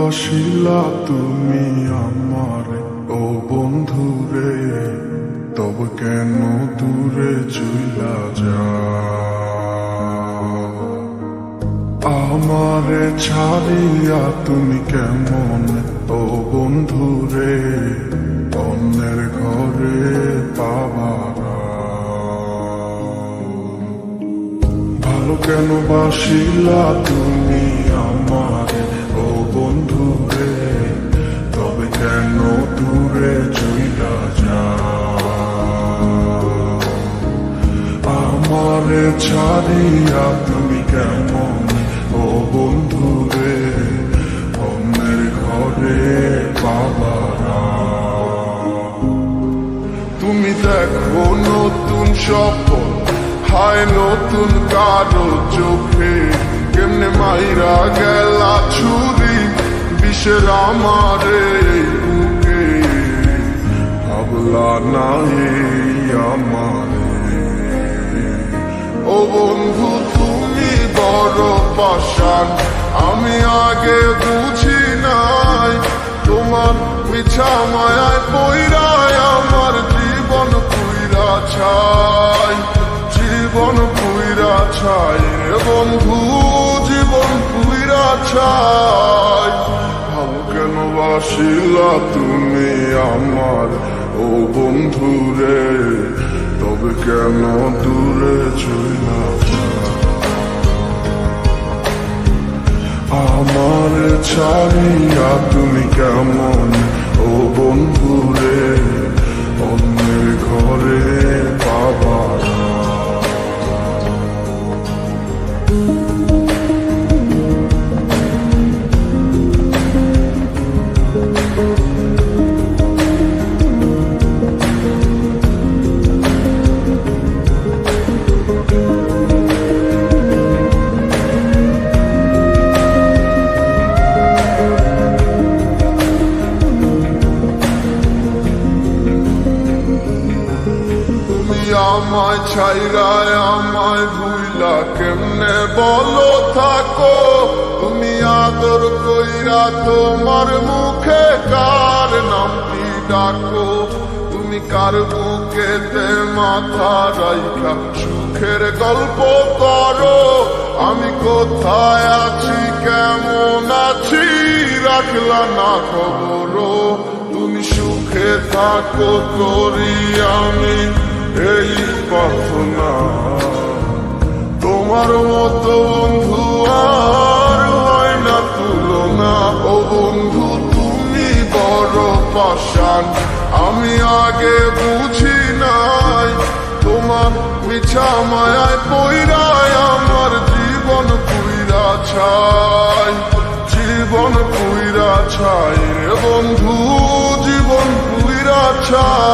বাসিলা তুমি আমার ও বন্ধুরে, তবে কেন দূরে চইলা যাও? আমারে ছাড়িয়া তুমি কেমন ও বন্ধুরে অন্যের ঘরে পাবারা? ভালো কেন বাসিলা তুমি আমার ও বন্ধুরে, তবে কেন দূরে চইলা যাও? আমারে ছাড়িয়া তুমি কেমন ও বন্ধুরে অন্যের ঘরে পাবারা? তুমি দেখো নতুন স্বপ্ন, হায় নতুন কারো চোখে, কেমনে মাইরা গেলা ছুরি বিষের আমারে বুকে। ভাবলা নাই আমারে ও বন্ধু তুমি বড় পাষাণ, আমি আগে বুঝি নাই তোমার মিছা মায়ায় পইরায় আমার জীবন পুইরা ছাই, জীবন পুইরা ছাই রে বন্ধু, জীবন পুইরা ছাই। ভালো কেন বাসিলা তুমি আমার ও বন্ধু রে, তবে কেন দূরে চইলা যাও? আমার ছাড়িয়া তুমি কেমন ও বন্ধু রে অন্যের ঘরে পাবারা? আমায় ছাইরায় আমায় ভুইলা কেমনে বলো থাকো? তুমি আদর কইরা তোমার মুখে কার নামটি ডাকো? তুমি কার বুকেতে মাথা রাইখা সুখের গল্প করো? আমি কোথায় আছি কেমন আছি রাখলা না খবর? তুমি সুখে থাকো করি আমি এই প্রার্থনা, তোমার মতো বন্ধু আর হয় না তুলনা। ও বন্ধু তুমি বড় পাষাণ, আমি আগে বুঝি নাই তোমার মিছা মায়ায় পইরায় আমার জীবন পুইরা ছাই, জীবন পুইরা ছাই রে বন্ধু, জীবন পুইরা ছাই।